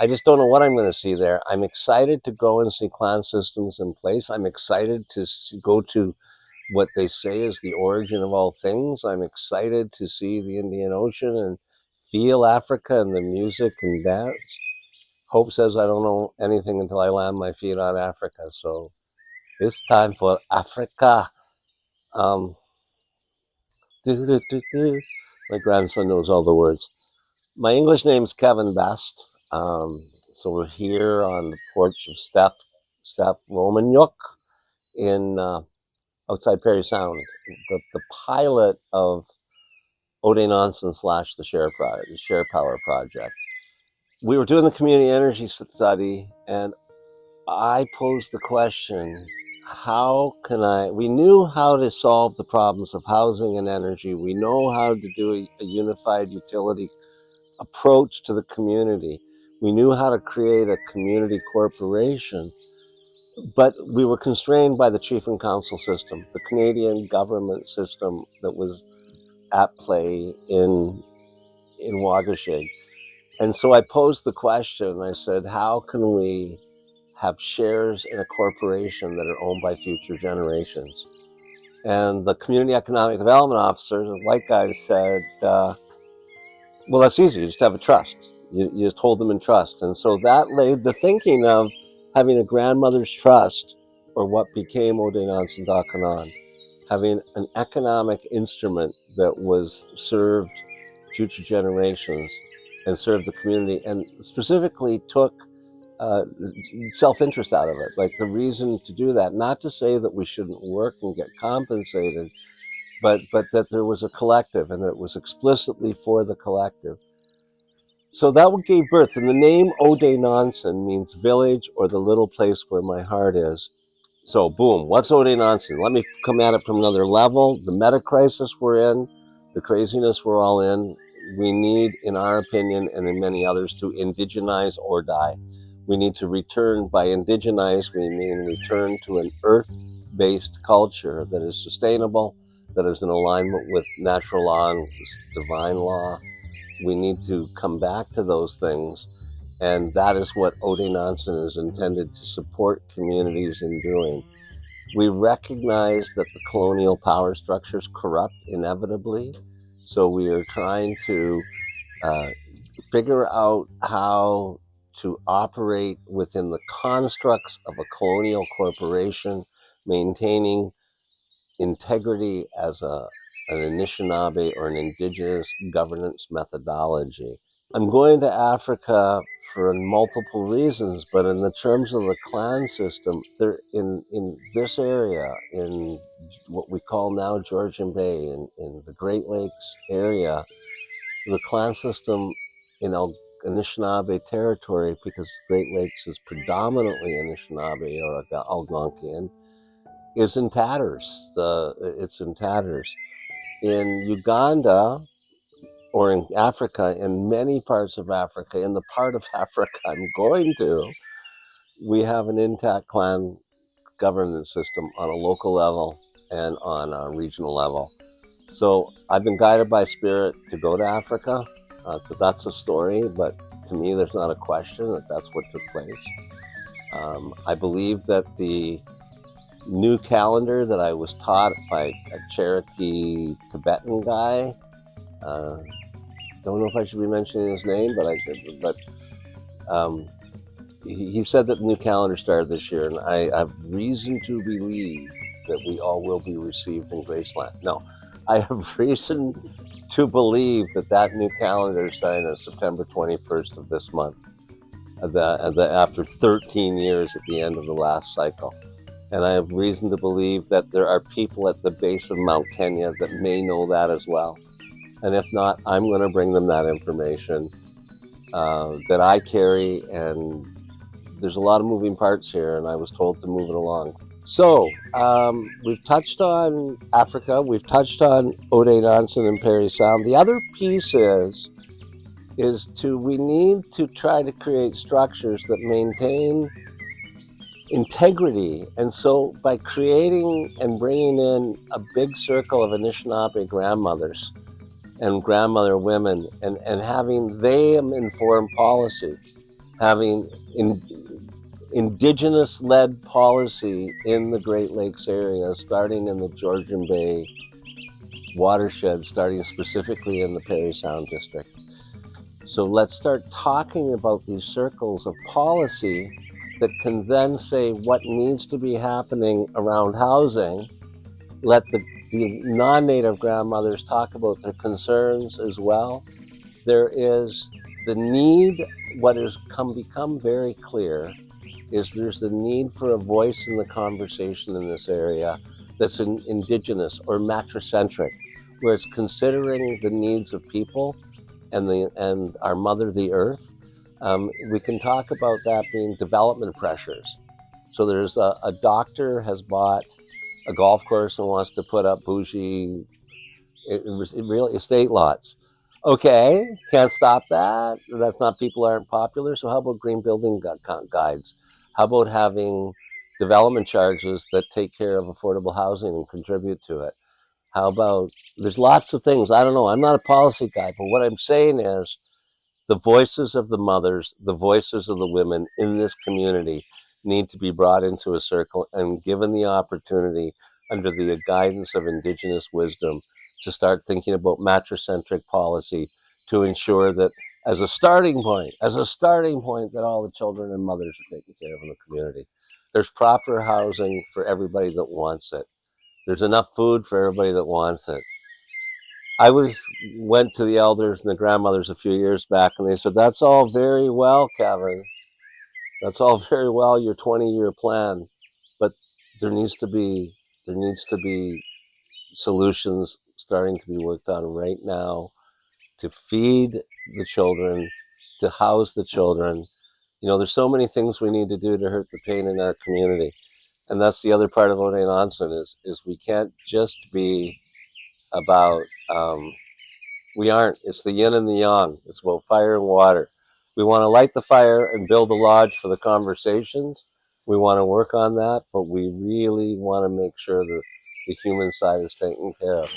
I just don't know what I'm going to see there. I'm excited to go and see clan systems in place. I'm excited to go to what they say is the origin of all things. I'm excited to see the Indian Ocean and feel Africa and the music and dance. Hope says I don't know anything until I land my feet on Africa. So it's time for Africa. Um, do, do, do, do. My grandson knows all the words. My English name's Kevin Best. So we're here on the porch of Steph Romaniuk in outside Perry Sound, the pilot of Odenaansan / the Share Power Project. We were doing the community energy study, and I posed the question, we knew how to solve the problems of housing and energy. We know how to do a unified utility approach to the community. We knew how to create a community corporation, but we were constrained by the chief and council system, the Canadian government system that was at play in Waugashig. And so I posed the question, I said, how can we have shares in a corporation that are owned by future generations? And the community economic development officer, the white guy, said, well, that's easy. You just have a trust. You just hold them in trust. And so that laid the thinking of having a grandmother's trust, or what became Odenaansan Dakanan, having an economic instrument that was served future generations and served the community, and specifically took self-interest out of it. Like the reason to do that, not to say that we shouldn't work and get compensated, but that there was a collective and that it was explicitly for the collective. So that what gave birth. And the name Odenaansan means village or the little place where my heart is. So boom, what's Odenaansan? Let me come at it from another level. The meta crisis we're in, the craziness we're all in, we need, in our opinion, and in many others, to indigenize or die. We need to return. By indigenize, we mean return to an earth-based culture that is sustainable, that is in alignment with natural law and divine law. We need to come back to those things, and that is what Odenaansan is intended to support communities in doing. We recognize that the colonial power structures corrupt inevitably, so we are trying to figure out how to operate within the constructs of a colonial corporation, maintaining integrity as an Anishinaabe or an indigenous governance methodology. I'm going to Africa for multiple reasons, but in the terms of the clan system, they're in this area, in what we call now Georgian Bay, in the Great Lakes area, the clan system in Anishinaabe territory, because Great Lakes is predominantly Anishinaabe or Algonquian, is in tatters. It's in tatters. In Uganda, or in Africa, in many parts of Africa, in the part of Africa I'm going to, we have an intact clan governance system on a local level and on a regional level. So I've been guided by spirit to go to Africa. So that's a story, but to me, there's not a question that that's what took place. I believe that the new calendar that I was taught by a Cherokee Tibetan guy, don't know if I should be mentioning his name, but he said that the new calendar started this year, and I have reason to believe that we all will be received in Graceland. No, I have reason to believe that new calendar is starting on September 21st of this month, after 13 years at the end of the last cycle. And I have reason to believe that there are people at the base of Mount Kenya that may know that as well. And if not, I'm going to bring them that information that I carry. And there's a lot of moving parts here, and I was told to move it along. So we've touched on Africa. We've touched on Odenaansan and Perry Sound. The other piece we need to try to create structures that maintain integrity. And so by creating and bringing in a big circle of Anishinaabe grandmothers and grandmother women, and having them inform policy, having indigenous-led policy in the Great Lakes area, starting in the Georgian Bay watershed, starting specifically in the Parry Sound District. So let's start talking about these circles of policy that can then say what needs to be happening around housing. Let the non-native grandmothers talk about their concerns as well. There is the need, what has become very clear is there's the need for a voice in the conversation in this area that's indigenous or matricentric, where it's considering the needs of people and our mother, the earth. We can talk about that being development pressures. So there's a doctor has bought a golf course and wants to put up bougie real estate lots. Okay, can't stop that. That's not, people aren't popular. So how about green building guides? How about having development charges that take care of affordable housing and contribute to it? How about, there's lots of things. I don't know. I'm not a policy guy, but what I'm saying is the voices of the mothers, the voices of the women in this community need to be brought into a circle and given the opportunity under the guidance of Indigenous wisdom to start thinking about matricentric policy to ensure that as a starting point, that all the children and mothers are taken care of in the community. There's proper housing for everybody that wants it. There's enough food for everybody that wants it. I went to the elders and the grandmothers a few years back, and they said, "That's all very well, Kevin. That's all very well, your 20-year plan, but there needs to be solutions starting to be worked on right now to feed the children, to house the children. You know, there's so many things we need to do to hurt the pain in our community, and that's the other part of Odenaansan is we can't just be about." We aren't. It's the yin and the yang. It's about fire and water. We want to light the fire and build a lodge for the conversations. We want to work on that, but we really want to make sure that the human side is taken care of.